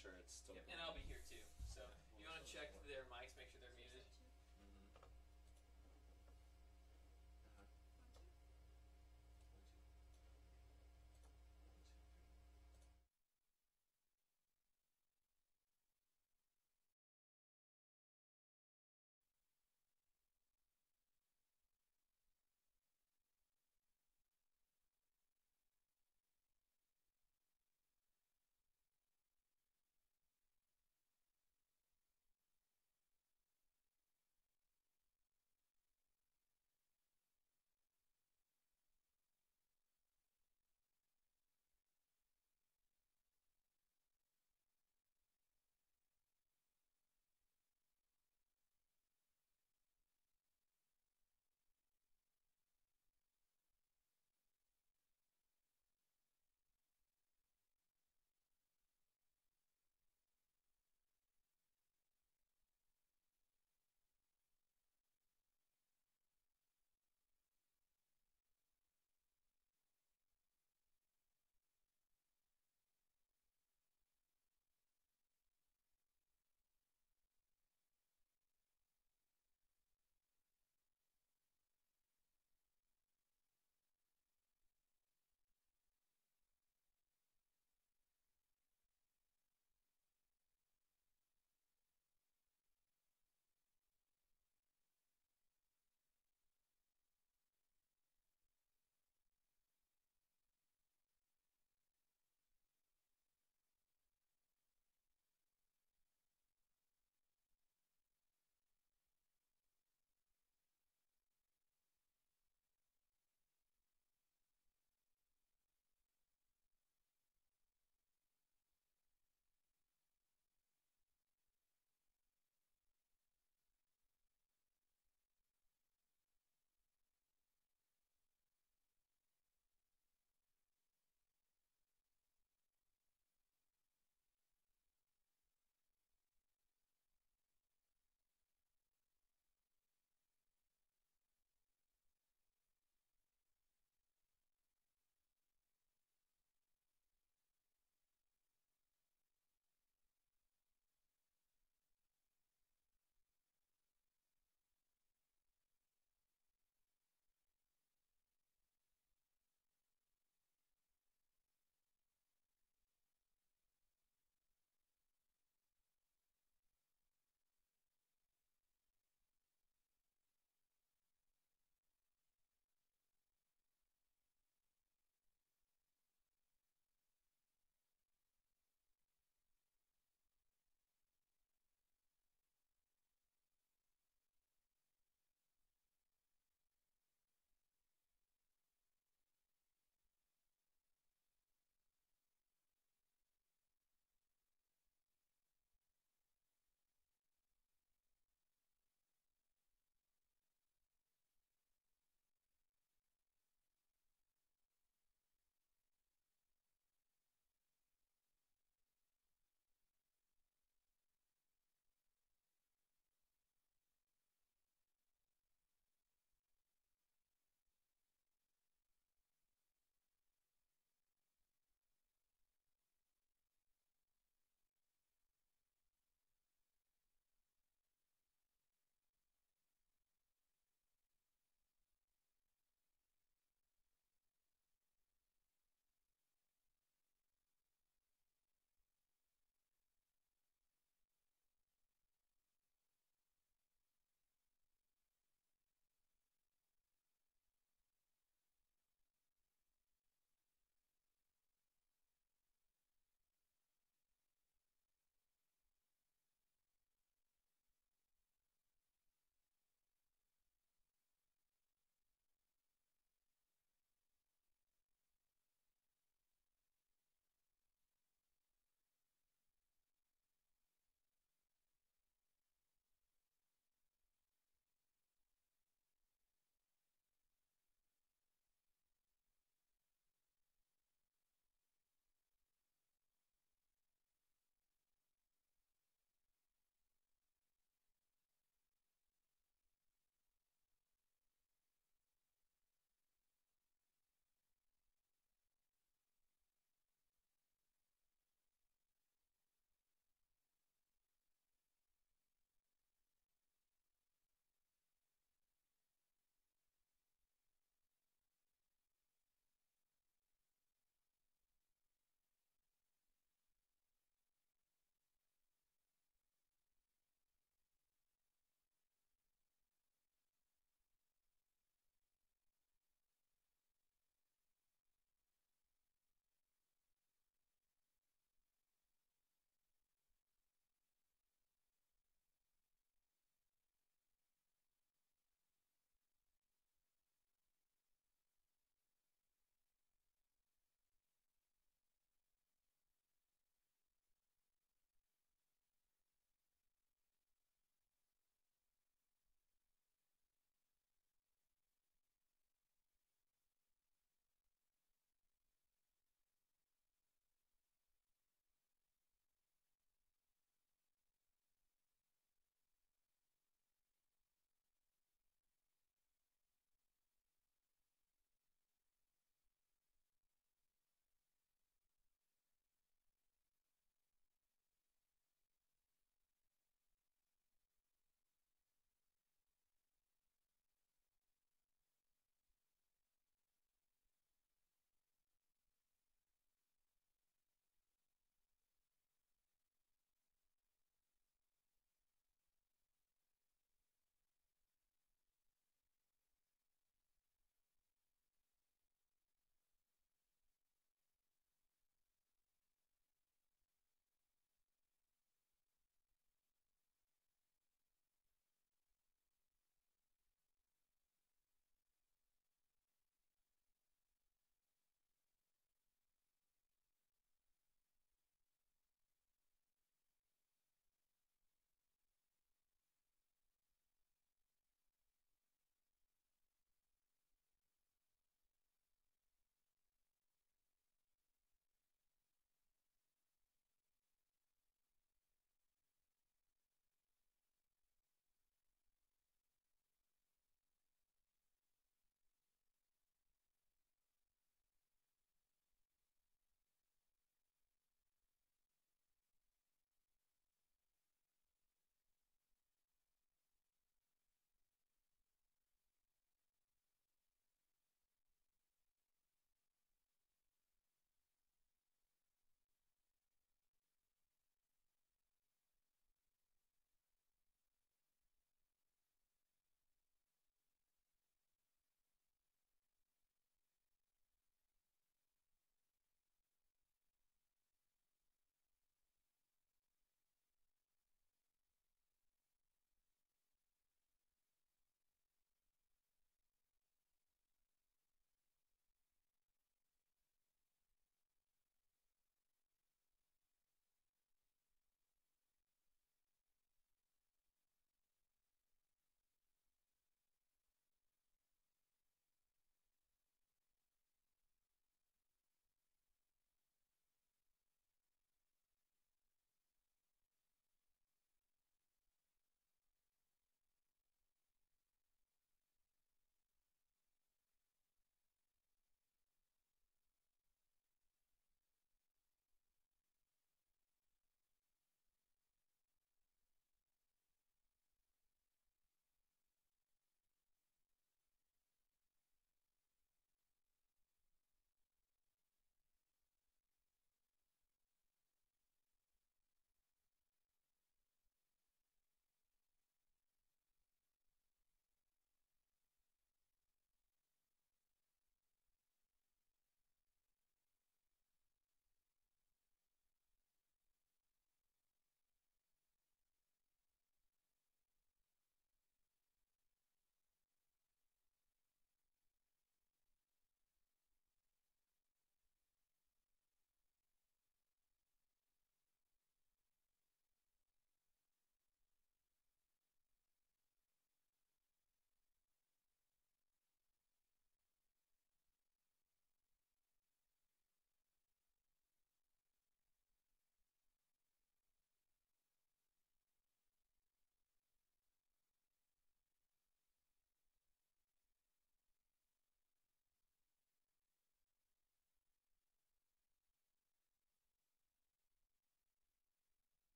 sure it's still Yep, going. and I'll be here too. So Yeah, you we'll want to show check the board. their mics, make sure they're muted. Mm-hmm. Uh-huh. 1, 2. 1, 2. 1, 2, 3.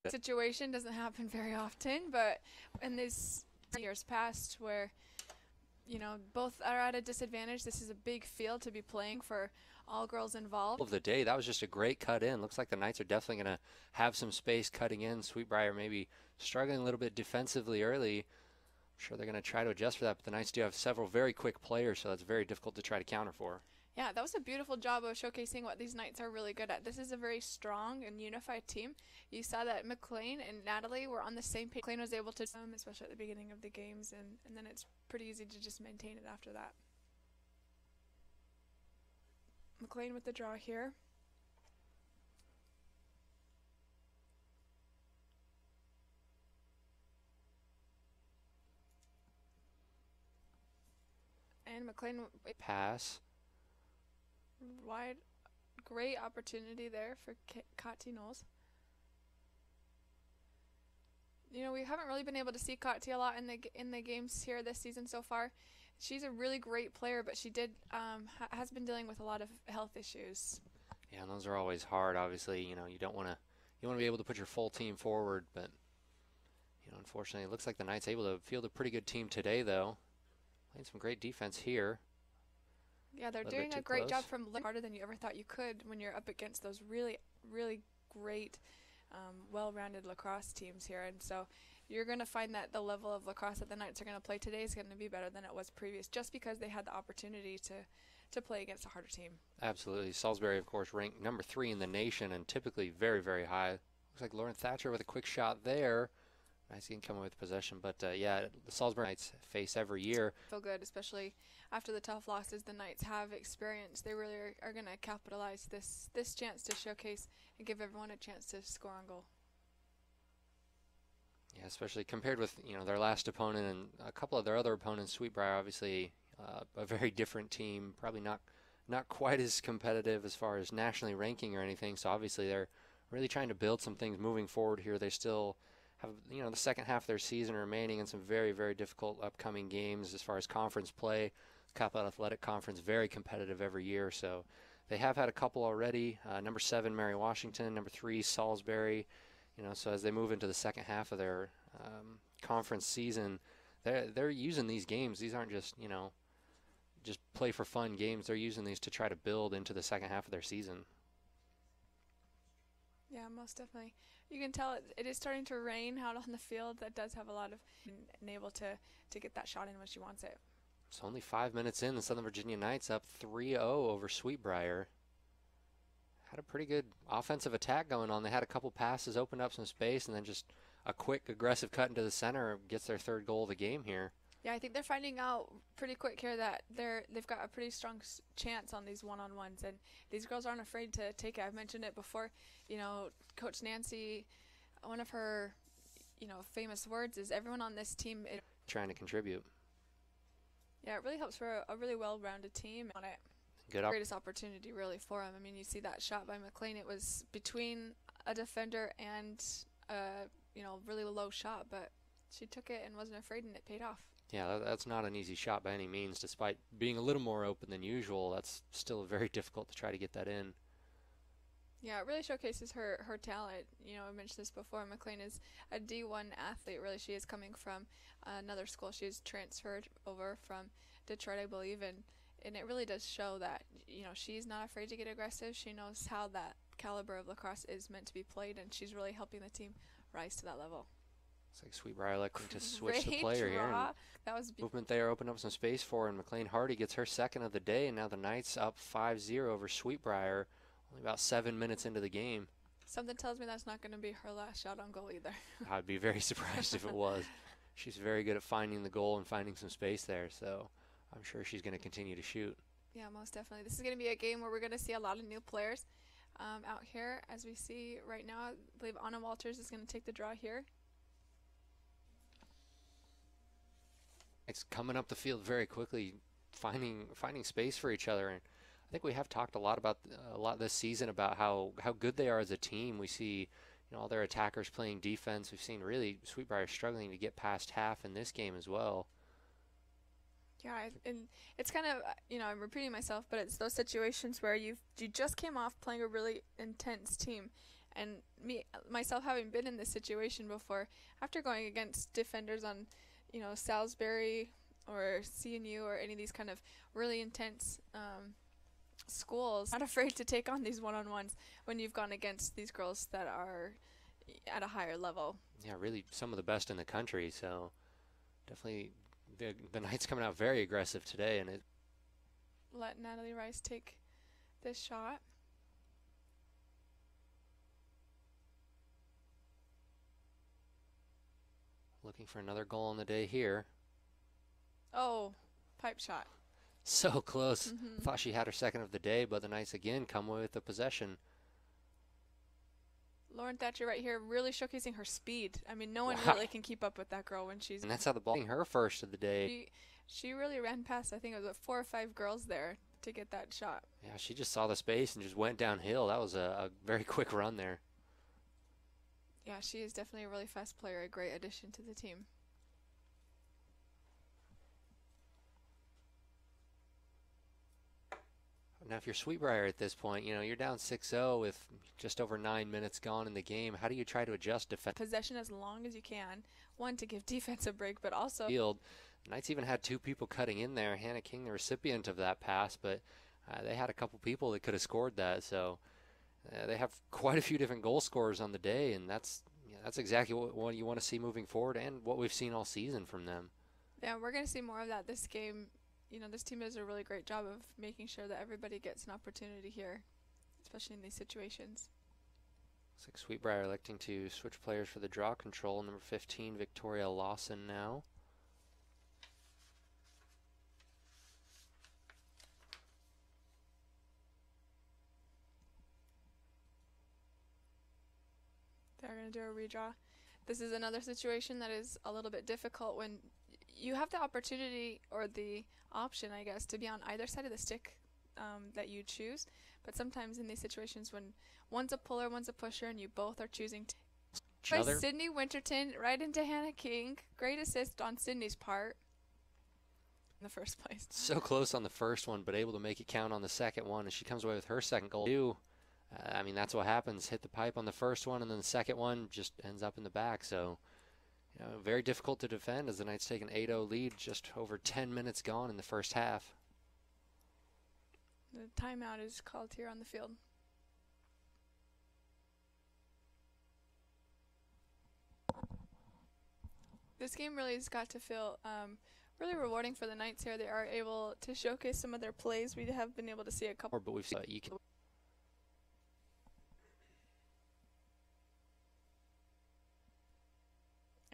situation doesn't happen very often, but in these years past where, you know, both are at a disadvantage, this is a big field to be playing for all girls involved. Of the day, that was just a great cut in. Looks like the Knights are definitely going to have some space cutting in. Sweetbriar maybe struggling a little bit defensively early. I'm sure they're going to try to adjust for that, but the Knights do have several very quick players, so that's very difficult to try to counter for. Yeah, that was a beautiful job of showcasing what these Knights are really good at. This is a very strong and unified team. You saw that McLean and Natalie were on the same page. McLean was able to, especially at the beginning of the games, and then it's pretty easy to just maintain it after that. McLean with the draw here. And McLean pass. Wide, great opportunity there for Kati Knowles. You know, we haven't really been able to see Kati a lot in the games here this season so far. She's a really great player, but she has been dealing with a lot of health issues. Yeah, and those are always hard. Obviously, you know, you want to be able to put your full team forward, but you know, unfortunately, it looks like the Knights able to field a pretty good team today, though. Playing some great defense here. Yeah, they're doing a great job from harder than you ever thought you could when you're up against those really, really great, well-rounded lacrosse teams here. And so you're going to find that the level of lacrosse that the Knights are going to play today is going to be better than it was previous, just because they had the opportunity to play against a harder team. Absolutely. Salisbury, of course, ranked number 3 in the nation and typically very, very high. Looks like Lauren Thatcher with a quick shot there. Nice income with possession, but yeah, the Salisbury Knights face every year. Feel good, especially after the tough losses the Knights have experienced. They really are going to capitalize this chance to showcase and give everyone a chance to score on goal. Yeah, especially compared with, you know, their last opponent and a couple of their other opponents. Sweetbriar, obviously, a very different team, probably not quite as competitive as far as nationally ranking or anything. So obviously they're really trying to build some things moving forward here. They still have, you know, the second half of their season remaining and some very, very difficult upcoming games as far as conference play. Capital Athletic Conference, very competitive every year. So they have had a couple already. Number 7, Mary Washington. Number 3, Salisbury. You know, so as they move into the second half of their conference season, they're using these games. These aren't just, you know, just play for fun games. They're using these to try to build into the second half of their season. Yeah, most definitely. You can tell it is starting to rain out on the field. That does have a lot of and able to get that shot in when she wants it. It's only 5 minutes in. The Southern Virginia Knights up 3-0 over Sweetbriar. Had a pretty good offensive attack going on. They had a couple passes, opened up some space, and then just a quick, aggressive cut into the center gets their 3rd goal of the game here. Yeah, I think they're finding out pretty quick here that they've got a pretty strong chance on these one-on-ones, and these girls aren't afraid to take it. I've mentioned it before. You know, Coach Nancy, one of her, you know, famous words is everyone on this team is trying to contribute. Yeah, it really helps for a really well-rounded team on it. Greatest opportunity really for them. I mean, you see that shot by McLean. It was between a defender and you know, really low shot, but she took it and wasn't afraid, and it paid off. Yeah, that's not an easy shot by any means. Despite being a little more open than usual, that's still very difficult to try to get that in. Yeah, it really showcases her talent. You know, I mentioned this before. McLean is a D1 athlete. Really, she is coming from another school. She is transferred over from Detroit, I believe, and it really does show that, you know, she's not afraid to get aggressive. She knows how that caliber of lacrosse is meant to be played, and she's really helping the team rise to that level. Looks like Sweetbriar looking to switch the Great player draw. here. That was movement there, opened up some space for her, and McLean Hardy gets her 2nd of the day, and now the Knights up 5-0 over Sweetbriar. Only about 7 minutes into the game. Something tells me that's not going to be her last shot on goal either. I'd be very surprised if it was. She's very good at finding the goal and finding some space there, so I'm sure she's going to continue to shoot. Yeah, most definitely. This is going to be a game where we're going to see a lot of new players out here. As we see right now, I believe Anna Walters is going to take the draw here. It's coming up the field very quickly, finding space for each other, and I think we have talked a lot this season about how good they are as a team. We see, you know, all their attackers playing defense. We've seen really Sweetbriar struggling to get past half in this game as well. Yeah, and it's kind of, you know, I'm repeating myself, but it's those situations where you just came off playing a really intense team, And myself having been in this situation before, after going against defenders on, Salisbury or CNU or any of these kind of really intense schools, not afraid to take on these one-on-ones when you've gone against these girls that are at a higher level. Yeah, really some of the best in the country. So definitely the Knights coming out very aggressive today, and it Let Natalie Rice take this shot. looking for another goal on the day here. Oh, pipe shot. So close. Mm-hmm. Thought she had her second of the day, but the Knights again come away with the possession. Lauren Thatcher right here really showcasing her speed. I mean, no one Wow. really can keep up with that girl when she's... And that's how the ball her first of the day. She really ran past, I think it was 4 or 5 girls there to get that shot. Yeah, she just saw the space and just went downhill. That was a very quick run there. Yeah, she is definitely a really fast player, a great addition to the team. Now, if you're Sweetbriar at this point, you're down 6-0 with just over 9 minutes gone in the game. How do you try to adjust defense? Possession as long as you can. One, to give defense a break, but also... Field. The Knights even had 2 people cutting in there. Hannah King, the recipient of that pass, but they had a couple people that could have scored that. So they have quite a few different goal scorers on the day, and that's exactly what you want to see moving forward and what we've seen all season from them. Yeah, we're going to see more of that this game. This team does a really great job of making sure that everybody gets an opportunity here, especially in these situations. Looks like Sweetbriar electing to switch players for the draw control. Number 15, Victoria Lawson now. They're going to do a redraw. This is another situation that is a little bit difficult when you have the opportunity or the option, I guess, to be on either side of the stick that you choose. But sometimes in these situations when one's a puller, one's a pusher, and you both are choosing to... By Sydney Winterton right into Hannah King. Great assist on Sydney's part in the first place. So close on the first one, but able to make it count on the second one, and she comes away with her second goal too. I mean, that's what happens. Hit the pipe on the first one, and then the second one just ends up in the back. So, very difficult to defend as the Knights take an 8-0 lead, just over 10 minutes gone in the first half. The timeout is called here on the field. This game really has got to feel really rewarding for the Knights here. They are able to showcase some of their plays. We have been able to see a couple. But we've seen you can.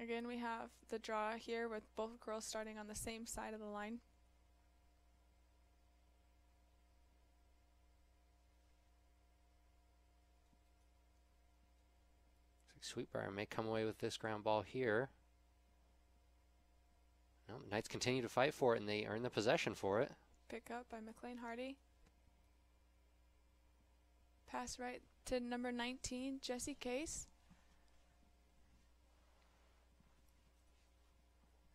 Again, we have the draw here with both girls starting on the same side of the line. Sweetbriar may come away with this ground ball here. No, Knights continue to fight for it, and they earn the possession for it. Pick up by McLean Hardy. Pass right to number 19, Jessie Case.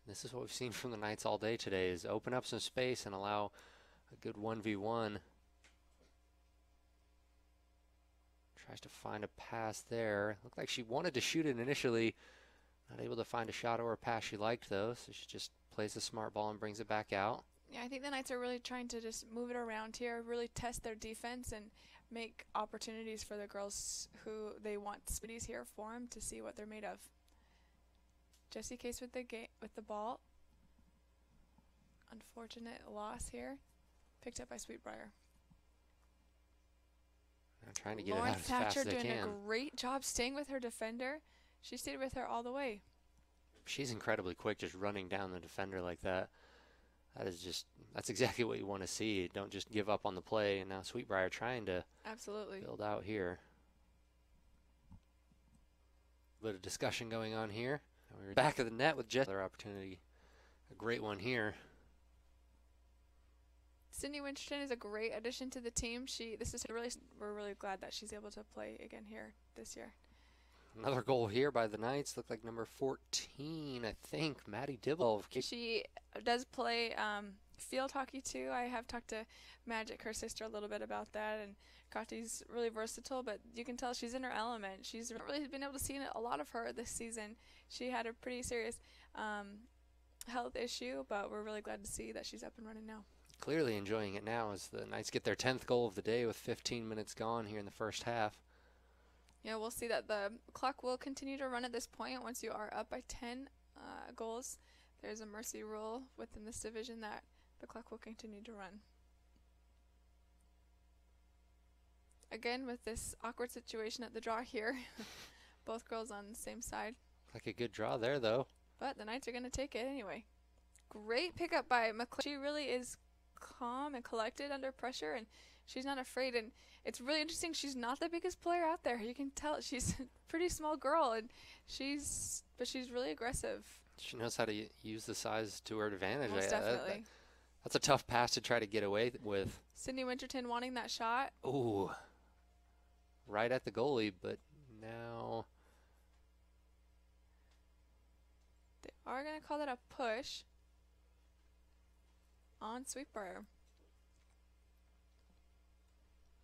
This is what we've seen from the Knights all day today, is open up some space and allow a good 1v1. Tries to find a pass there. Looked like she wanted to shoot it initially. Not able to find a shot or a pass she liked, though, so she just plays a smart ball and brings it back out. Yeah, I think the Knights are really trying to just move it around here, really test their defense and make opportunities for the girls who they want speedies here for them to see what they're made of. Jessie Case with the ball. Unfortunate loss here. Picked up by Sweetbriar. I'm trying to get Lauren it out as fast Thatcher as I doing can. a great job staying with her defender. She stayed with her all the way. She's incredibly quick, just running down the defender like that. That's exactly what you want to see. Don't just give up on the play. And now Sweetbriar trying to absolutely build out here. A bit of discussion going on here. We're back of the net with Jess. Another opportunity. A great one here. Sydney Winterton is a great addition to the team. We're really glad that she's able to play again here this year. Another goal here by the Knights. Looked like number 14, I think, Maddie Dibble. She does play field hockey too. I have talked to Magic, her sister, a little bit about that, and Kati's really versatile, but you can tell she's in her element. She's really been able to see a lot of her this season. She had a pretty serious health issue, but we're really glad to see that she's up and running now. Clearly enjoying it now as the Knights get their 10th goal of the day with 15 minutes gone here in the first half. Yeah, we'll see that the clock will continue to run at this point. Once you are up by 10 goals, there's a mercy rule within this division that the clock will continue to run. Again, with this awkward situation at the draw here, both girls on the same side. Like a good draw there, though. But the Knights are going to take it anyway. Great pickup by McLean. She really is calm and collected under pressure, and she's not afraid. And it's really interesting. She's not the biggest player out there. You can tell she's a pretty small girl, and she's really aggressive. She knows how to use the size to her advantage. Most definitely. That's a tough pass to try to get away with. Sydney Winterton wanting that shot. Ooh. Right at the goalie, but now they are going to call that a push on Sweetbriar.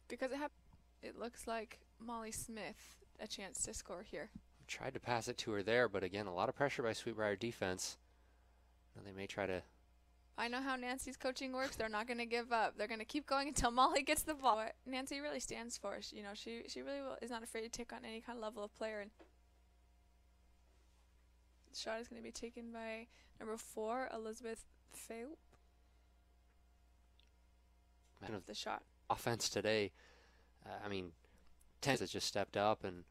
Because it looks like Molly Smith a chance to score here. Tried to pass it to her there, but again, a lot of pressure by Sweetbriar defense. And they may try to... I know how Nancy's coaching works. They're not going to give up. They're going to keep going until Molly gets the ball. What Nancy really stands for, she really is not afraid to take on any kind of level of player. And the shot is going to be taken by number 4, Elizabeth Feup. Man of the shot. Offense today. I mean, Tennis has just stepped up, and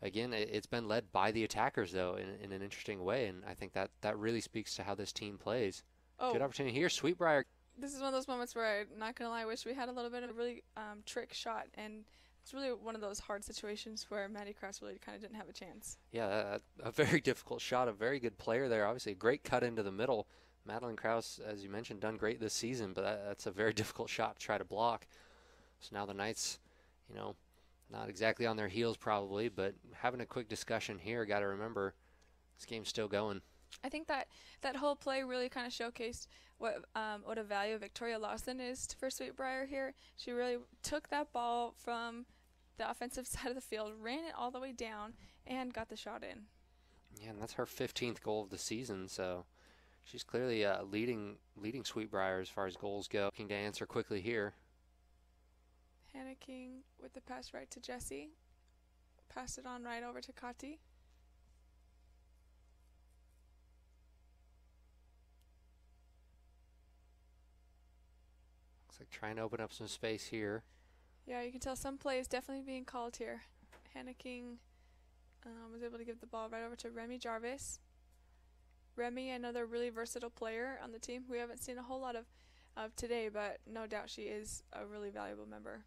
again, it's been led by the attackers, though, in an interesting way, and I think that really speaks to how this team plays. Oh. Good opportunity here. Sweetbriar. This is one of those moments where I'm not going to lie, I wish we had a little bit of a really trick shot, and it's really one of those hard situations where Maddie Krause really kind of didn't have a chance. Yeah, a very difficult shot. A very good player there. Obviously, a great cut into the middle. Madeline Krause, as you mentioned, done great this season, but that's a very difficult shot to try to block. So now the Knights, not exactly on their heels probably, but having a quick discussion here. Got to remember, this game's still going. I think that whole play really kind of showcased what a value Victoria Lawson is for Sweetbriar here. She really took that ball from the offensive side of the field, ran it all the way down, and got the shot in. Yeah, and that's her 15th goal of the season, so she's clearly leading Sweetbriar as far as goals go. Looking to answer quickly here. Hannah King with the pass right to Jessie. Passed it on right over to Kati. Looks like trying to open up some space here. Yeah, you can tell some play is definitely being called here. Hannah King was able to give the ball right over to Remy Jarvis. Remy, another really versatile player on the team we haven't seen a whole lot of today, but no doubt she is a really valuable member.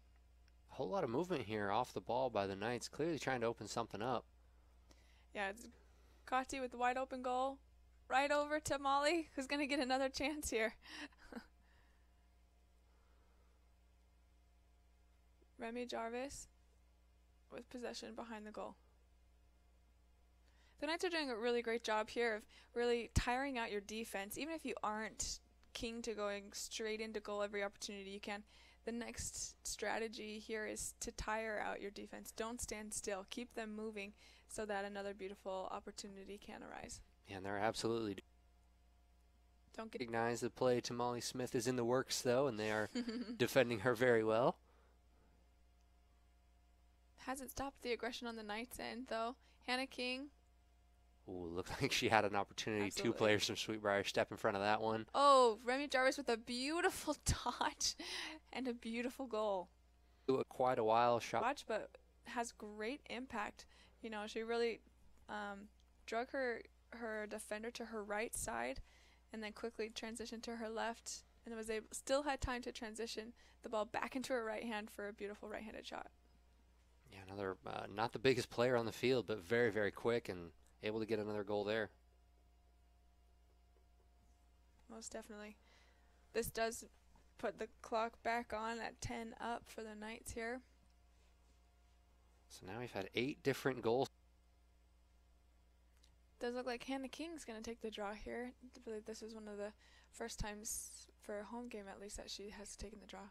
A whole lot of movement here off the ball by the Knights, clearly trying to open something up. Yeah, it's Kati with the wide open goal. Right over to Molly, who's going to get another chance here. Remy Jarvis with possession behind the goal. The Knights are doing a really great job here of really tiring out your defense. Even if you aren't keen to going straight into goal every opportunity you can, the next strategy here is to tire out your defense. Don't stand still. Keep them moving so that another beautiful opportunity can arise. Yeah, and they're absolutely Don't get recognize the play to Molly Smith is in the works, though, and they are defending her very well. Hasn't stopped the aggression on the Knights' end, though. Hannah King. Ooh, looked like she had an opportunity. Absolutely. 2 players from Sweetbriar step in front of that one. Oh, Remy Jarvis with a beautiful dodge and a beautiful goal. Quite a while shot. Watch, but has great impact. She really drug her defender to her right side and then quickly transitioned to her left and still had time to transition the ball back into her right hand for a beautiful right-handed shot. Yeah, another, not the biggest player on the field, but very, very quick and able to get another goal there. Most definitely. This does put the clock back on at 10 up for the Knights here. So now we've had 8 different goals. Does look like Hannah King's going to take the draw here. I believe this is one of the first times for a home game, at least, that she has taken the draw.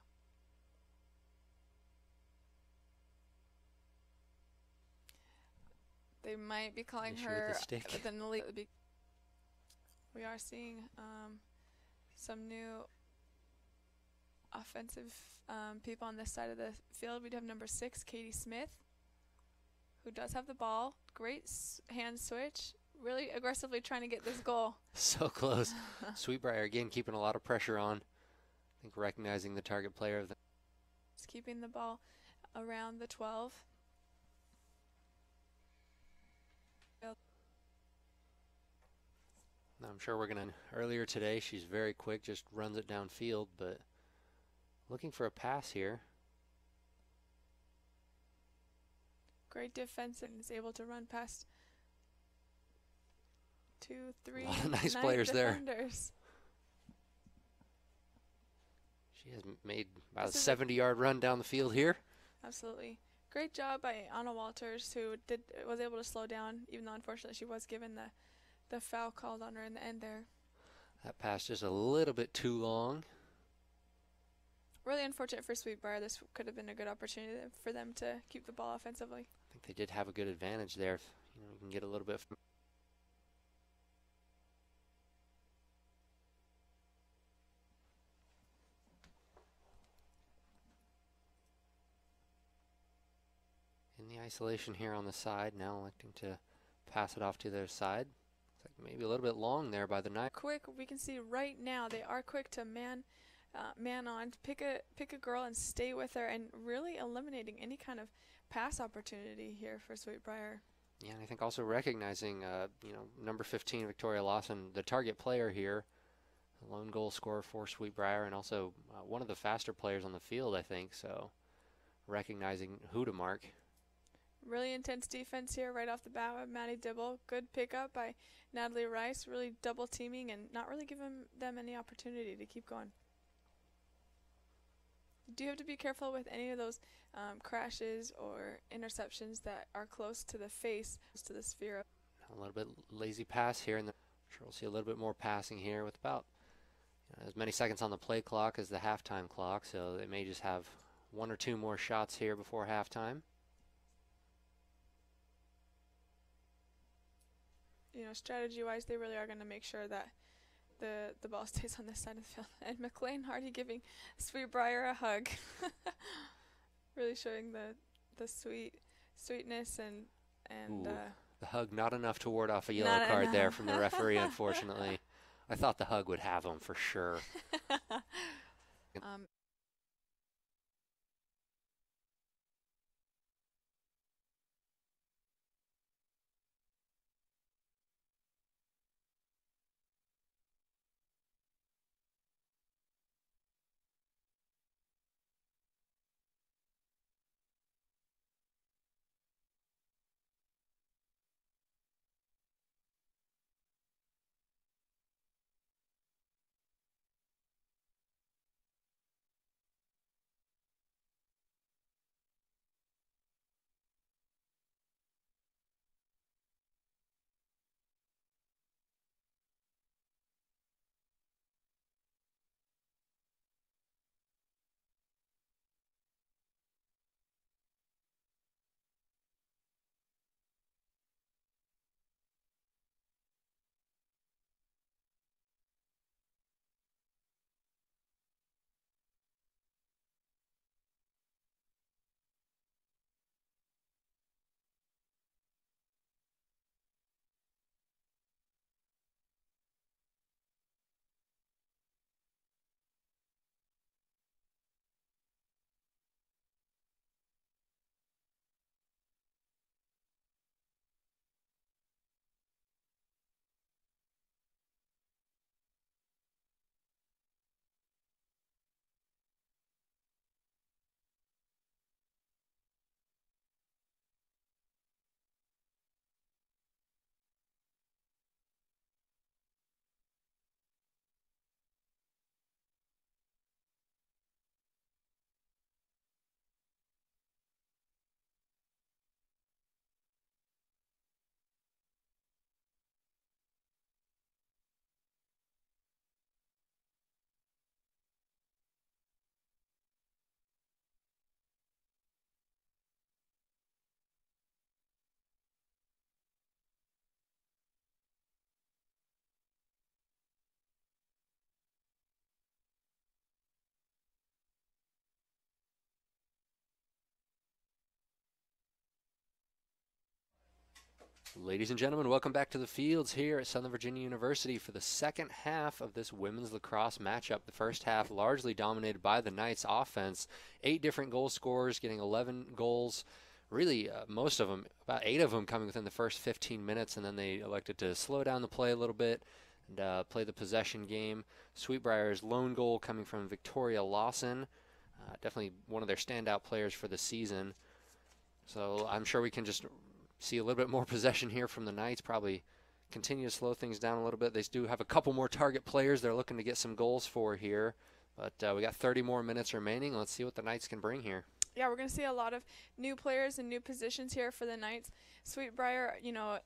They might be calling Issue with her the stick. within the league. We are seeing some new offensive people on this side of the field. We do have number 6, Katie Smith, who does have the ball. Great hand switch. Really aggressively trying to get this goal. So close. Sweetbriar again keeping a lot of pressure on. I think recognizing the target player of the. Just keeping the ball around the 12. Now, I'm sure we're going to. Earlier today, she's very quick, just runs it downfield, but looking for a pass here. Great defense and is able to run past 2, 3 A lot of nice players defenders. She has made about a 70-yard run down the field here. Absolutely. Great job by Anna Walters, who was able to slow down, even though unfortunately she was given the foul called on her in the end there. That pass just a little bit too long. Really unfortunate for Sweetbriar. This could have been a good opportunity for them to keep the ball offensively. I think they did have a good advantage there. If, you can get a little bit. In the isolation here on the side, now electing to pass it off to their side. Looks like maybe a little bit long there by the knife. Quick, we can see right now they are quick to man on, pick a girl and stay with her, and really eliminating any kind of pass opportunity here for Sweetbriar. Yeah, and I think also recognizing, number 15, Victoria Lawson, the target player here, the lone goal scorer for Sweetbriar, and also one of the faster players on the field, I think. So recognizing who to mark. Really intense defense here right off the bat with Maddie Dibble. Good pickup by Natalie Rice, really double teaming and not really giving them any opportunity to keep going. You do have to be careful with any of those crashes or interceptions that are close to the face, to the sphere. A little bit lazy pass here, and I'm sure we'll see a little bit more passing here with about as many seconds on the play clock as the halftime clock, so they may just have 1 or 2 more shots here before halftime. Strategy-wise, they really are going to make sure that the ball stays on this side of the field. And McLean Hardy giving Sweetbriar a hug. Really showing the sweetness and the hug not enough to ward off a yellow card there from the referee, unfortunately. I thought the hug would have him for sure. Ladies and gentlemen, welcome back to the fields here at Southern Virginia University for the second half of this women's lacrosse matchup. The first half largely dominated by the Knights offense. 8 different goal scorers getting 11 goals. Really, most of them, about 8 of them coming within the first 15 minutes, and then they elected to slow down the play a little bit and play the possession game. Sweetbriar's lone goal coming from Victoria Lawson. Definitely one of their standout players for the season. So I'm sure we can just see a little bit more possession here from the Knights, probably continue to slow things down a little bit. They do have a couple more target players they're looking to get some goals for here. But we got 30 more minutes remaining. Let's see what the Knights can bring here. Yeah, we're going to see a lot of new players and new positions here for the Knights. Sweetbriar, you know,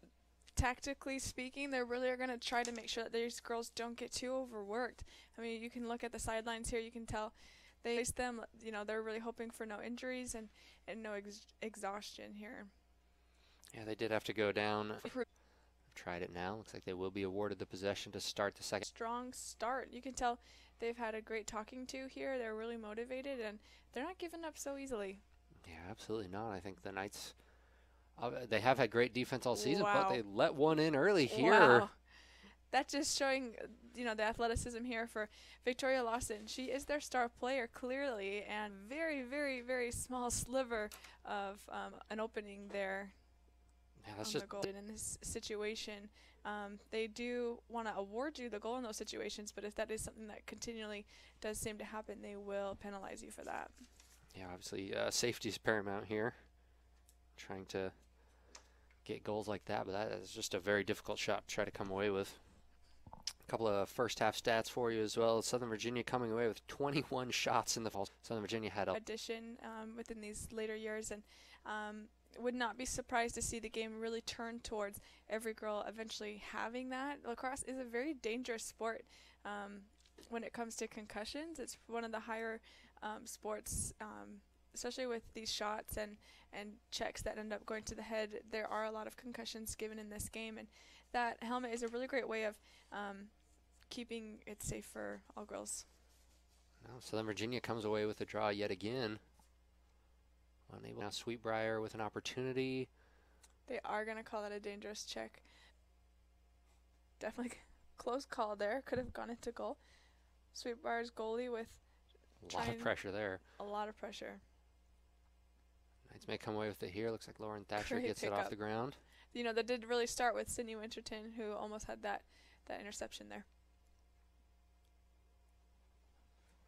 tactically speaking, they really are going to try to make sure that these girls don't get too overworked. I mean, you can look at the sidelines here. You can tell they face them, you know, they're really hoping for no injuries and no exhaustion here. Yeah, they did have to go down. I've tried it now. Looks like they will be awarded the possession to start the second. Strong start. You can tell they've had a great talking to here. They're really motivated, and they're not giving up so easily. Yeah, absolutely not. I think the Knights, they have had great defense all season, Wow. but they let one in early here. Wow. That's just showing, you know, the athleticism here for Victoria Lawson. She is their star player, clearly, and very, very, very small sliver of an opening there. Yeah, that's On just the goal. In this situation, they do want to award you the goal in those situations, but if that is something that continually does seem to happen, they will penalize you for that. Yeah, obviously safety is paramount here. Trying to get goals like that, but that is just a very difficult shot to try to come away with. A couple of first half stats for you as well. Southern Virginia coming away with 21 shots in the fall. Southern Virginia had a addition within these later years, and would not be surprised to see the game really turn towards every girl eventually having that. Lacrosse is a very dangerous sport when it comes to concussions. It's one of the higher sports, especially with these shots and checks that end up going to the head. There are a lot of concussions given in this game, and that helmet is a really great way of keeping it safe for all girls. Now Southern Virginia comes away with a draw yet again. Unable. Now Sweetbriar with an opportunity. They are going to call it a dangerous check. Definitely close call there. Could have gone into goal. Sweetbriar's goalie with A lot of pressure there. a lot of pressure. Knights may come away with it here. Looks like Lauren Thatcher Great gets it off pickup. the ground. You know, that did really start with Sydney Winterton, who almost had that interception there.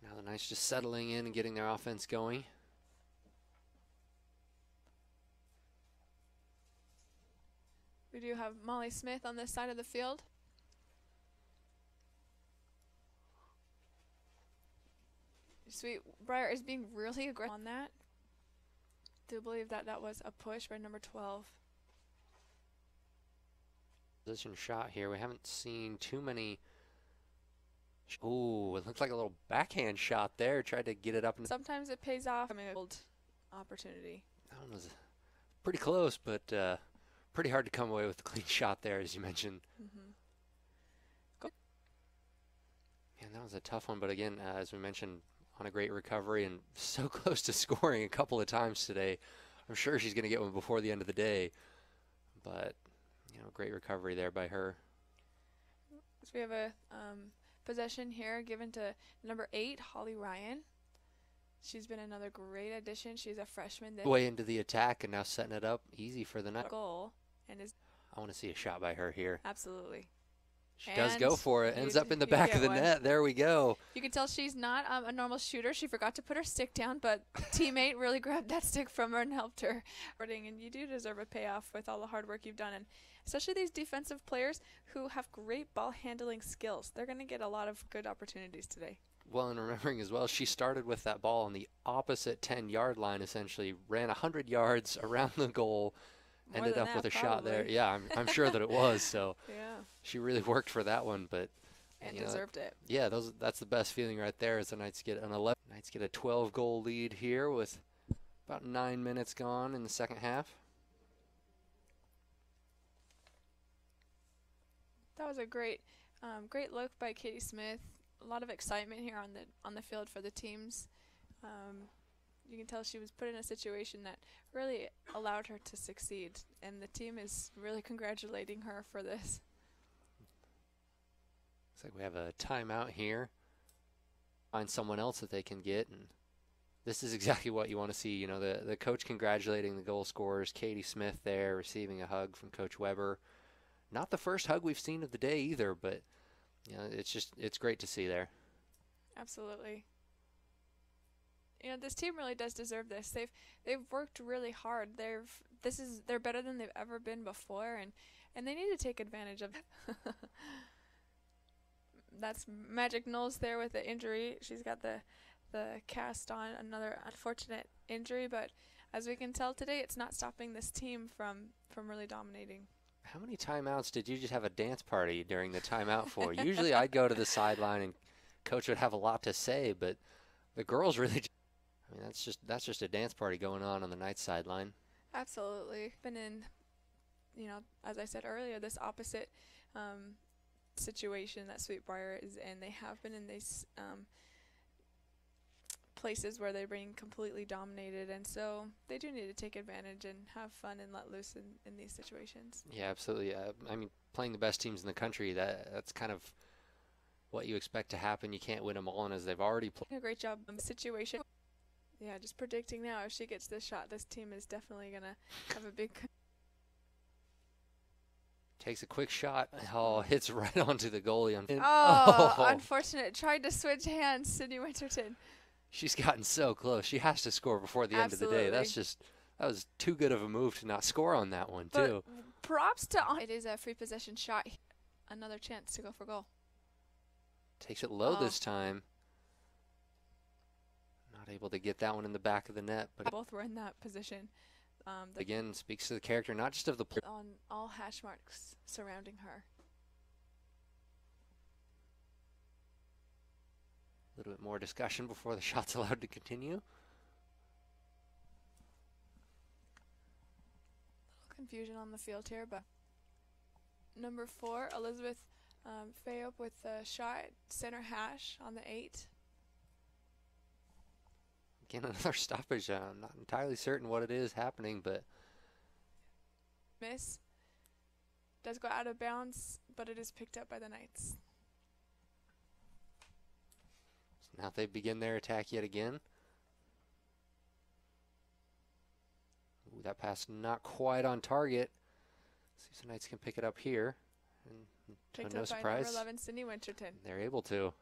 Now the Knights just settling in and getting their offense going. We do have Molly Smith on this side of the field. Sweetbriar is being really aggressive on that. Do believe that that was a push by number 12. Position shot here. We haven't seen too many. Ooh, it looks like a little backhand shot there. Tried to get it up. Sometimes it pays off. I mean, old opportunity. That one was pretty close, but pretty hard to come away with a clean shot there, as you mentioned. And that was a tough one, but again, as we mentioned, on a great recovery and so close to scoring a couple of times today. I'm sure she's going to get one before the end of the day, but you know, great recovery there by her. So we have a possession here given to number 8, Holly Ryan. She's been another great addition. She's a freshman. Way into the attack and now setting it up easy for the Knights. Goal and is I want to see a shot by her here. absolutely. She does And go for it. Ends up in the you back get of the one. net. There we go. You can tell she's not a normal shooter. She forgot to put her stick down, but teammate really grabbed that stick from her and helped her. And you do deserve a payoff with all the hard work you've done, and especially these defensive players who have great ball handling skills. They're going to get a lot of good opportunities today. Well, and remembering as well, she started with that ball on the opposite 10-yard line, essentially. Ran 100 yards around the goal. More Ended than up that, with a shot there. probably. Yeah, I'm sure that it was. So Yeah, she really worked for that one, but and you know, deserved it. yeah, that's the best feeling right there. Is the Knights get an 11. Knights get a 12-goal lead here with about 9 minutes gone in the second half. That was a great look by Katie Smith. A lot of excitement here on the field for the teams. you can tell she was put in a situation that really allowed her to succeed, and the team is really congratulating her for this. Looks like we have a timeout here. Find someone else that they can get, and this is exactly what you want to see. You know, the coach congratulating the goal scorers. Katie Smith there receiving a hug from Coach Weber. Not the first hug we've seen of the day either, but you know, it's great to see there. Absolutely. You know, this team really does deserve this. They've worked really hard. They're better than they've ever been before, and they need to take advantage of it. That's Magic Knowles there with the injury. She's got the cast on, another unfortunate injury, but as we can tell today, it's not stopping this team from really dominating. How many timeouts did you just have a dance party during the timeout for? Usually I'd go to the sideline and coach would have a lot to say, but the girls really I mean, that's just a dance party going on the Knights sideline. Absolutely. Been in, you know, as I said earlier, this opposite situation that Sweet Briar is in. They have been in these places where they're being completely dominated, and so they do need to take advantage and have fun and let loose in these situations. Yeah, absolutely. I mean, playing the best teams in the country, that's kind of what you expect to happen. You can't win them all, and as they've already played A great job in the situation. Yeah, just predicting now, if she gets this shot, this team is definitely going to have a big... Takes a quick shot. Oh, hits right onto the goalie. Unfortunate. Tried to switch hands, Sydney Winterton. She's gotten so close. She has to score before the end of the day. That was too good of a move to not score on that one, too. Props to... It is a free possession shot. Another chance to go for goal. Takes it low this time. Not able to get that one in the back of the net. But both were in that position. Again, speaks to the character, not just of the player. On all hash marks surrounding her. A little bit more discussion before the shot's allowed to continue. Little confusion on the field here, but number 4, Elizabeth Fayop with the shot, center hash on the 8. Again, another stoppage. I'm not entirely certain what it is happening, but miss. Does go out of bounds, but it is picked up by the Knights. So now they begin their attack yet again. Ooh, that pass not quite on target. See if the Knights can pick it up here. And picked no up by surprise, number 11, Sydney Winterton. They're able to.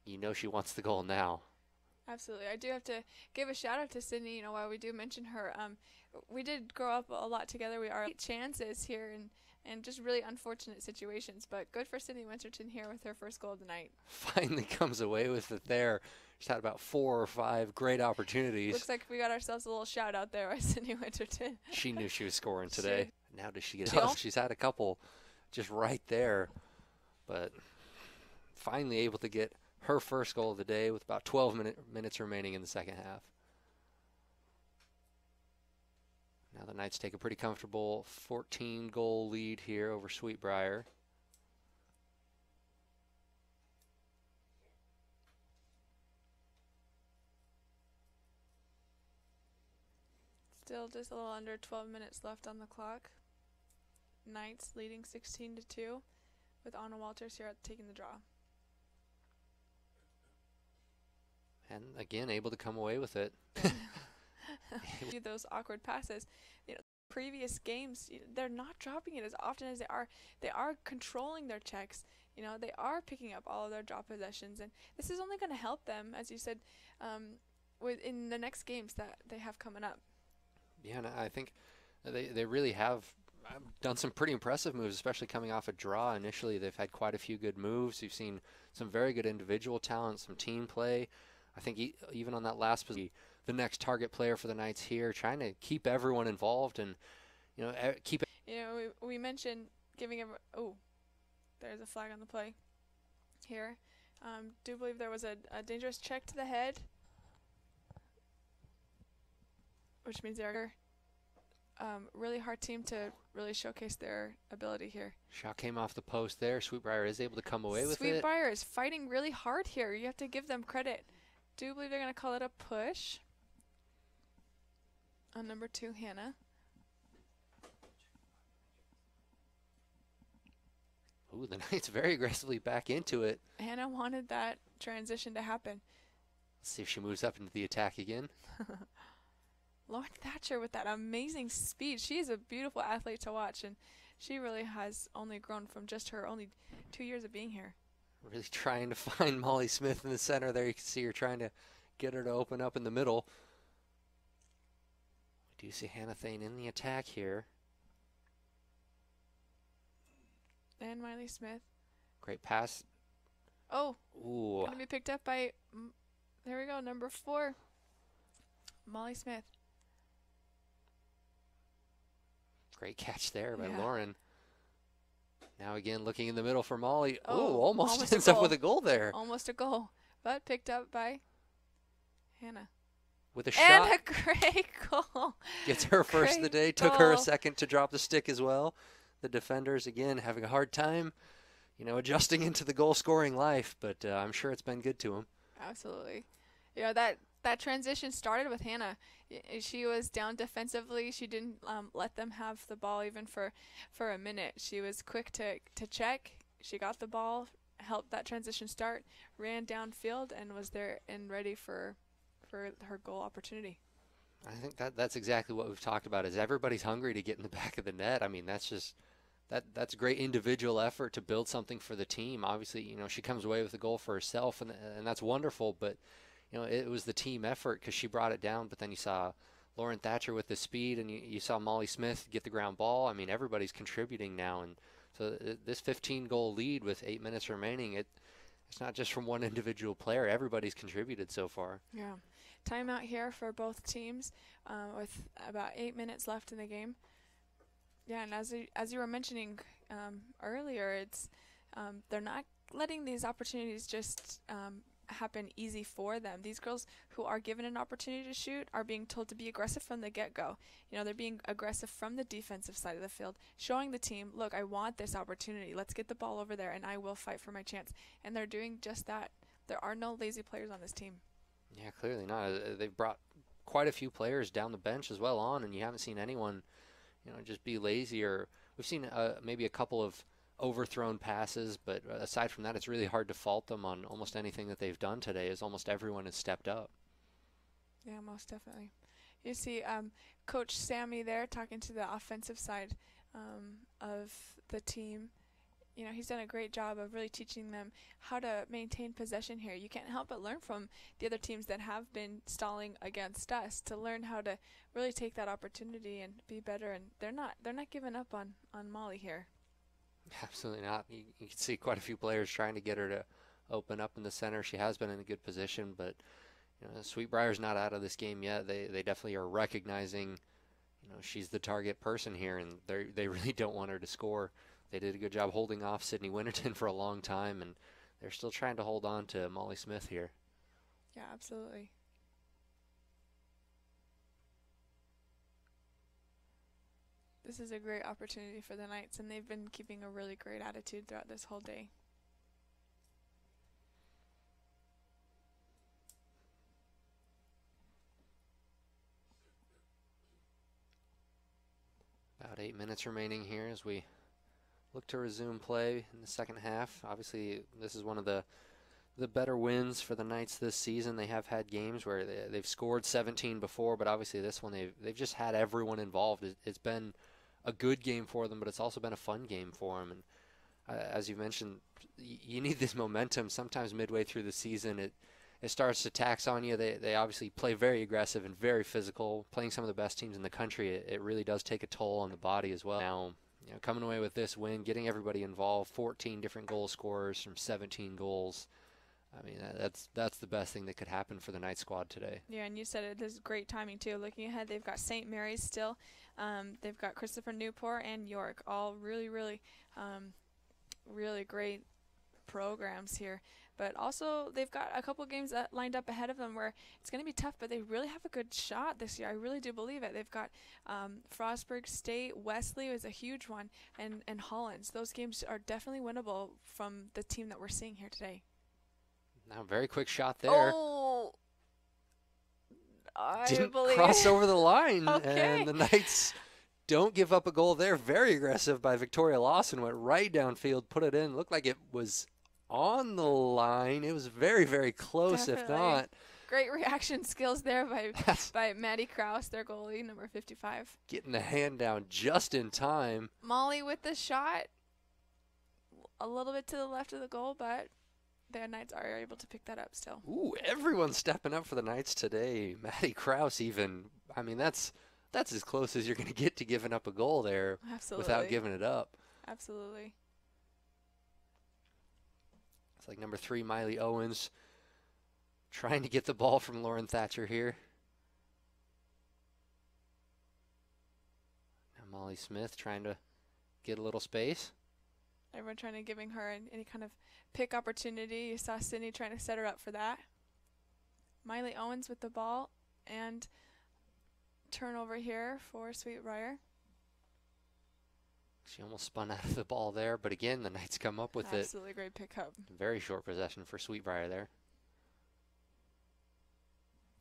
You know she wants the goal now. Absolutely. I do have to give a shout out to Sydney, you know, while we do mention her. We did grow up a lot together. We are chances here and just really unfortunate situations, but good for Sydney Winterton here with her first goal of the night. Finally comes away with it there. She's had about 4 or 5 great opportunities. Looks like we got ourselves a little shout out there by Sydney Winterton. She knew she was scoring today. Now does she get it off? She's had a couple just right there, but finally able to get her first goal of the day with about 12 minutes remaining in the second half. Now the Knights take a pretty comfortable 14-goal lead here over Sweet Briar. Still just a little under 12 minutes left on the clock. Knights leading 16-2 with Anna Walters here taking the draw. And again, able to come away with it. Do those awkward passes. You know, previous games, they're not dropping it as often as they are. They are controlling their checks. You know, they are picking up all of their drop possessions, and this is only going to help them, as you said, in the next games that they have coming up. Yeah, and I think they really have done some pretty impressive moves, especially coming off a draw. Initially, they've had quite a few good moves. You've seen some very good individual talent, some team play. I think even on that last position, the next target player for the Knights here, trying to keep everyone involved and, you know, keep. You know, we mentioned giving everyone. Oh, there's a flag on the play here. Do believe there was a dangerous check to the head, which means they're really hard team to really showcase their ability here. Shot came off the post there. Sweet Briar is able to come away with it. Sweet Briar is fighting really hard here. You have to give them credit. do believe they're going to call it a push on number 2, Hannah. Ooh, the Knights very aggressively back into it. Hannah wanted that transition to happen. Let's see if she moves up into the attack again. Lauren Thatcher with that amazing speed. She is a beautiful athlete to watch, and she really has only grown from just her only 2 years of being here. Really trying to find Molly Smith in the center there. You can see her trying to get her to open up in the middle. We do see Hannah Thane in the attack here. And Miley Smith. Great pass. Oh, Ooh. going to be picked up by, there we go, number 4, Molly Smith. Great catch there by Yeah. Lauren. Now again looking in the middle for Molly. Oh, Ooh, almost almost a ends up goal. with a goal there. Almost a goal, but picked up by Hannah. With a And shot. a great goal. Gets her first of the day. Great Took her a goal. second to drop the stick as well. The defenders, again, having a hard time, adjusting into the goal-scoring life. But I'm sure it's been good to them. Absolutely. Yeah, that transition started with Hannah. She was down defensively. She didn't let them have the ball even for a minute. She was quick to check. She got the ball, helped that transition start, ran downfield, and was there and ready for her goal opportunity. I think that's exactly what we've talked about. Is everybody's hungry to get in the back of the net. I mean, that's just that's great individual effort to build something for the team. Obviously, she comes away with a goal for herself, and that's wonderful. But it was the team effort because she brought it down. But then you saw Lauren Thatcher with the speed, and you saw Molly Smith get the ground ball. I mean, everybody's contributing now, and so this 15-goal lead with 8 minutes remaining, it's not just from one individual player. Everybody's contributed so far. Yeah. Timeout here for both teams with about 8 minutes left in the game. Yeah, and as you were mentioning earlier, it's they're not letting these opportunities just happen easy for them. These girls who are given an opportunity to shoot are being told to be aggressive from the get-go. They're being aggressive from the defensive side of the field, showing the team, look, I want this opportunity. Let's get the ball over there, and I will fight for my chance. And they're doing just that. There are no lazy players on this team. Yeah, clearly not. They've brought quite a few players down the bench as well and you haven't seen anyone, just be lazy. Or we've seen maybe a couple of overthrown passes, but aside from that, it's really hard to fault them on almost anything that they've done today, as almost everyone has stepped up. Yeah, most definitely. You see Coach Sammy there talking to the offensive side of the team. He's done a great job of really teaching them how to maintain possession here. You can't help but learn from the other teams that have been stalling against us to learn how to really take that opportunity and be better. And they're not giving up on Molly here. Absolutely not. You can see quite a few players trying to get her to open up in the center. She has been in a good position, but Sweet Briar's not out of this game yet. They definitely are recognizing, she's the target person here, and they really don't want her to score. They did a good job holding off Sydney Winterton for a long time, and they're still trying to hold on to Molly Smith here. Yeah, absolutely. This is a great opportunity for the Knights, and they've been keeping a really great attitude throughout this whole day. About 8 minutes remaining here as we look to resume play in the second half. Obviously, this is one of the better wins for the Knights this season. They have had games where they've scored 17 before, but obviously this one they've just had everyone involved. It's been a good game for them, but it's also been a fun game for them. And as you mentioned, you need this momentum. Sometimes midway through the season, it starts to tax on you. They obviously play very aggressive and very physical, playing some of the best teams in the country. It really does take a toll on the body as well. Now, coming away with this win, getting everybody involved, 14 different goal scorers from 17 goals. I mean, that's the best thing that could happen for the Knight squad today. Yeah, and you said it. This is great timing, too. Looking ahead, they've got St. Mary's still. They've got Christopher Newport and York, all really, really, really great programs here. But also, they've got a couple games lined up ahead of them where it's going to be tough, but they really have a good shot this year. I really do believe it. They've got Frostburg State, Wesley is a huge one, and Hollins. Those games are definitely winnable from the team that we're seeing here today. Now, very quick shot there. Oh, didn't believe cross over the line. Okay. And the Knights don't give up a goal there. Very aggressive by Victoria Lawson. Went right downfield, put it in. Looked like it was on the line. It was very, very close, Definitely. if not. Great reaction skills there by Maddie Krause, their goalie, number 55. Getting the hand down just in time. Molly with the shot, a little bit to the left of the goal, but the Knights are able to pick that up still. Ooh, everyone's stepping up for the Knights today. Maddie Krause even. I mean, that's as close as you're going to get to giving up a goal there. Absolutely. Without giving it up. Absolutely. It's like number 3, Miley Owens, trying to get the ball from Lauren Thatcher here. Now Molly Smith trying to get a little space. Everyone trying to giving her any kind of pick opportunity. You saw Sydney trying to set her up for that. Miley Owens with the ball and turnover here for Sweet Briar. She almost spun out of the ball there, but again, the Knights come up with it. Absolutely great pickup. Very short possession for Sweetbriar there.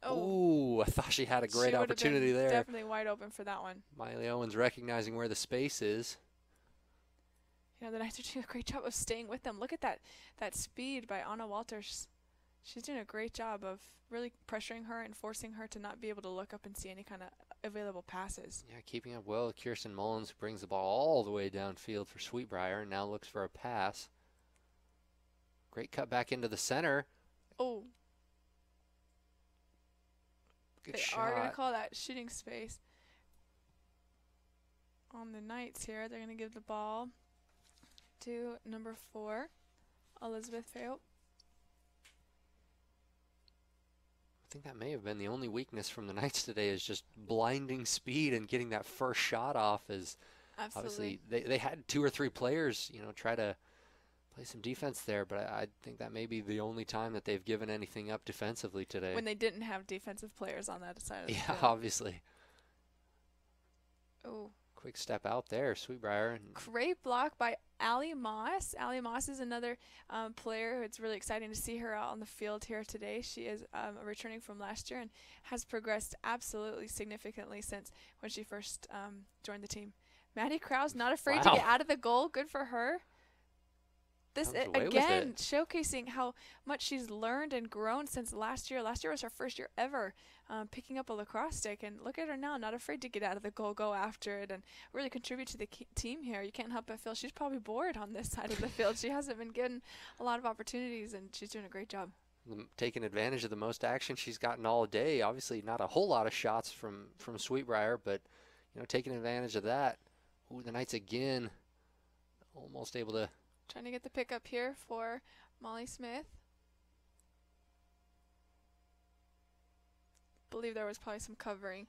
Oh, Ooh, I thought she had a she great would have opportunity been there. Definitely wide open for that one. Miley Owens recognizing where the space is. You know, the Knights are doing a great job of staying with them. Look at that speed by Anna Walters. She's doing a great job of really pressuring her and forcing her to not be able to look up and see any kind of available passes. Yeah, keeping up well. Kirsten Mullins brings the ball all the way downfield for Sweetbriar and now looks for a pass. Great cut back into the center. Oh, Good they shot. are going to call that shooting space on the Knights here. They're going to give the ball to number 4, Elizabeth Fayope. I think that may have been the only weakness from the Knights today, is just blinding speed and getting that first shot off. As Absolutely. obviously they had 2 or 3 players, you know, try to play some defense there, but I think that may be the only time that they've given anything up defensively today. When they didn't have defensive players on that side of the yeah, field. obviously. Oh. Quick step out there, Sweetbriar. And Great block by Allie Moss. Allie Moss is another player who it's really exciting to see her out on the field here today. She is returning from last year and has progressed absolutely significantly since when she first joined the team. Maddie Krause, not afraid to Wow. get out of the goal. Good for her. This Comes away with again it. showcasing how much she's learned and grown since last year. Last year was her first year ever picking up a lacrosse stick, and look at her now, not afraid to get out of the goal, go after it, and really contribute to the team here. You can't help but feel she's probably bored on this side of the field. She hasn't been given a lot of opportunities, and she's doing a great job. taking advantage of the most action she's gotten all day. Obviously not a whole lot of shots from Sweetbriar, but you know, taking advantage of that. Ooh, the Knights again almost able to. Trying to get the pickup here for Molly Smith. Believe there was probably some covering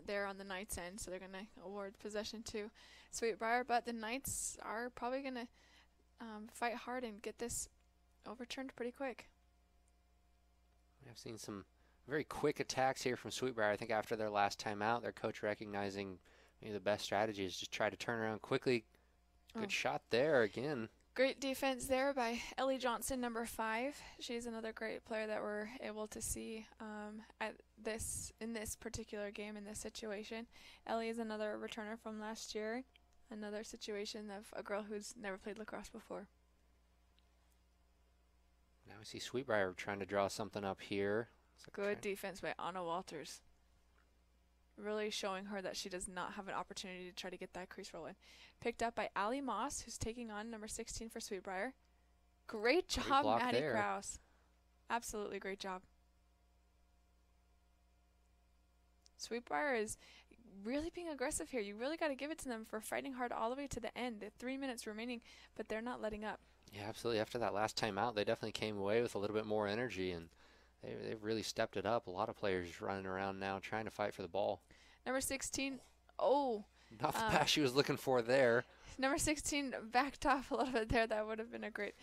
there on the Knights' end, so they're going to award possession to Sweetbriar. But the Knights are probably going to fight hard and get this overturned pretty quick. I've seen some very quick attacks here from Sweetbriar. I think after their last time out, their coach recognizing maybe the best strategy is just try to turn around quickly. Good shot there again. Great defense there by Ellie Johnson, number 5. She's another great player that we're able to see in this particular game, in this situation. Ellie is another returner from last year, another situation of a girl who's never played lacrosse before. Now we see Sweetbriar trying to draw something up here. Good defense by Anna Walters. Really showing her that she does not have an opportunity to try to get that crease roll in. Picked up by Allie Moss, who's taking on number 16 for Sweetbriar. Great job, Maddie Krause. Absolutely great job. Sweetbriar is really being aggressive here. You really got to give it to them for fighting hard all the way to the end. The 3 minutes remaining, but they're not letting up. Yeah, absolutely. After that last time out, they definitely came away with a little bit more energy, and they've really stepped it up. A lot of players running around now trying to fight for the ball. Number 16, oh. Not the pass she was looking for there. Number 16 backed off a little bit there. That would have been a great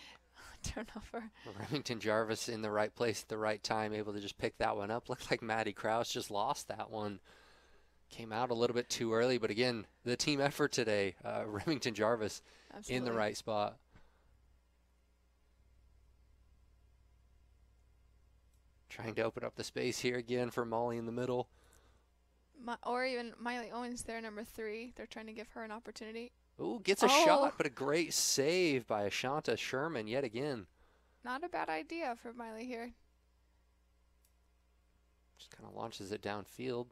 turnover. Remington Jarvis in the right place at the right time, able to just pick that one up. Looked like Maddie Krause just lost that one. Came out a little bit too early, but again, the team effort today. Remington Jarvis in the right spot. Trying to open up the space here again for Molly in the middle. Or even Miley Owens there, number 3. They're trying to give her an opportunity. Ooh, gets a shot, but a great save by Ashanta Sherman yet again. Not a bad idea for Miley here. Just kind of launches it downfield.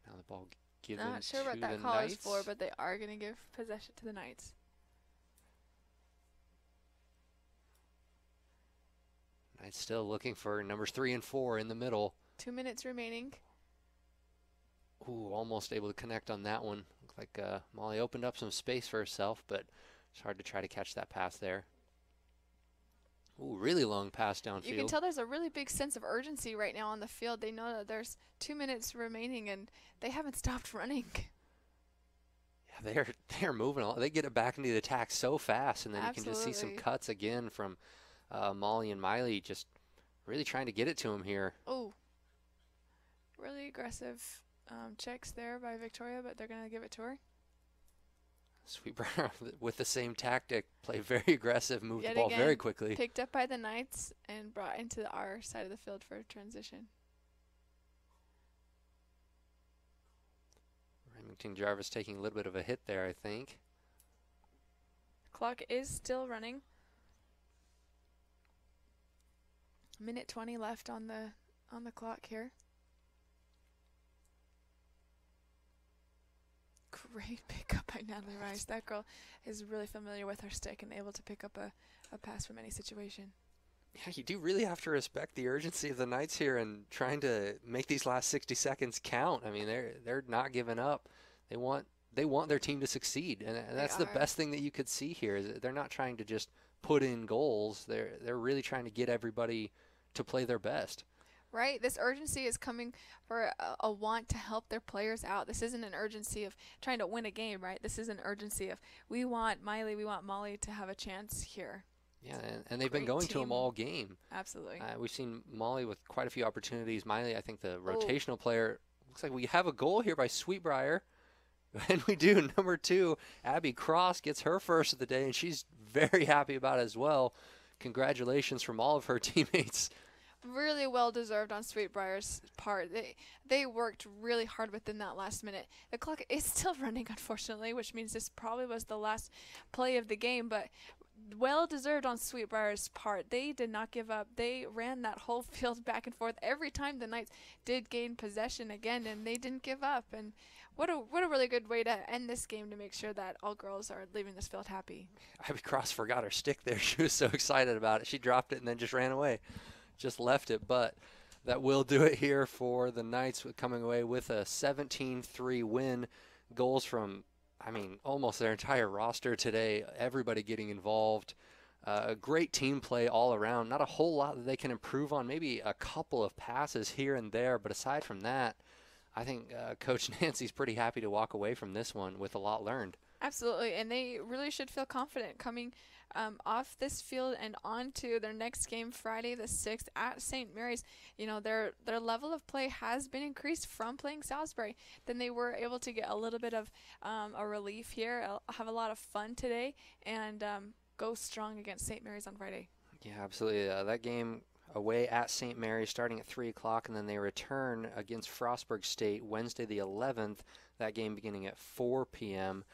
Now the ball given Not sure to what that the call Knights. is for, but they are going to give possession to the Knights. Knights still looking for numbers 3 and 4 in the middle. 2 minutes remaining. Ooh, almost able to connect on that one. Looked like Molly opened up some space for herself, but it's hard to try to catch that pass there. Ooh, really long pass downfield. You can tell there's a really big sense of urgency right now on the field. They know that there's 2 minutes remaining, and they haven't stopped running. Yeah, they're moving on. They get it back into the attack so fast, and then you can just see some Absolutely. cuts again from Molly and Miley, just really trying to get it to him here. Oh, really aggressive checks there by Victoria, but they're going to give it to her. Sweet Briar with the same tactic, play very aggressive, move Yet the ball again, very quickly. Picked up by the Knights and brought into our side of the field for transition. Remington Jarvis taking a little bit of a hit there, I think. Clock is still running. Minute 20 left on the clock here. Great pickup by Natalie Rice. That girl is really familiar with her stick and able to pick up a pass from any situation. Yeah, you do really have to respect the urgency of the Knights here and trying to make these last 60 seconds count. I mean, they're not giving up. They want their team to succeed, and that's the best thing that you could see here. Is that they're not trying to just put in goals. They're really trying to get everybody to play their best. Right? This urgency is coming for a want to help their players out. This isn't an urgency of trying to win a game, right? This is an urgency of we want Miley, we want Molly to have a chance here. Yeah, and they've been going to them all game. Absolutely. We've seen Molly with quite a few opportunities. Miley, I think the rotational player. Looks like we have a goal here by Sweet Briar. And we do. Number 2, Abby Cross gets her first of the day, and she's very happy about it as well. Congratulations from all of her teammates. Really well deserved on Sweet Briar's part. They worked really hard within that last minute. The clock is still running, unfortunately, which means this probably was the last play of the game, but well deserved on Sweet Briar's part. They did not give up. They ran that whole field back and forth every time the Knights did gain possession again, and they didn't give up. And what a really good way to end this game to make sure that all girls are leaving this field happy. Abby Cross forgot her stick there. She was so excited about it. She dropped it and then just ran away. Just left it, but that will do it here for the Knights, coming away with a 17-3 win. Goals from, almost their entire roster today. Everybody getting involved. Great team play all around. Not a whole lot that they can improve on. Maybe a couple of passes here and there, but aside from that, I think Coach Nancy's pretty happy to walk away from this one with a lot learned. Absolutely, and they really should feel confident coming off this field and on to their next game Friday the 6th at St. Mary's. You know, their level of play has been increased from playing Salisbury. Then they were able to get a little bit of a relief here, have a lot of fun today, and go strong against St. Mary's on Friday. Yeah, absolutely. That game away at St. Mary's starting at 3 o'clock, and then they return against Frostburg State Wednesday the 11th, that game beginning at 4 p.m.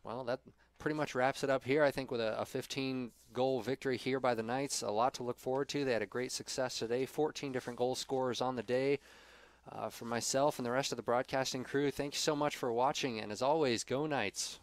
Well, that pretty much wraps it up here, I think, with a 15-goal victory here by the Knights. A lot to look forward to. They had a great success today, 14 different goal scorers on the day. For myself and the rest of the broadcasting crew, thank you so much for watching, and as always, go Knights.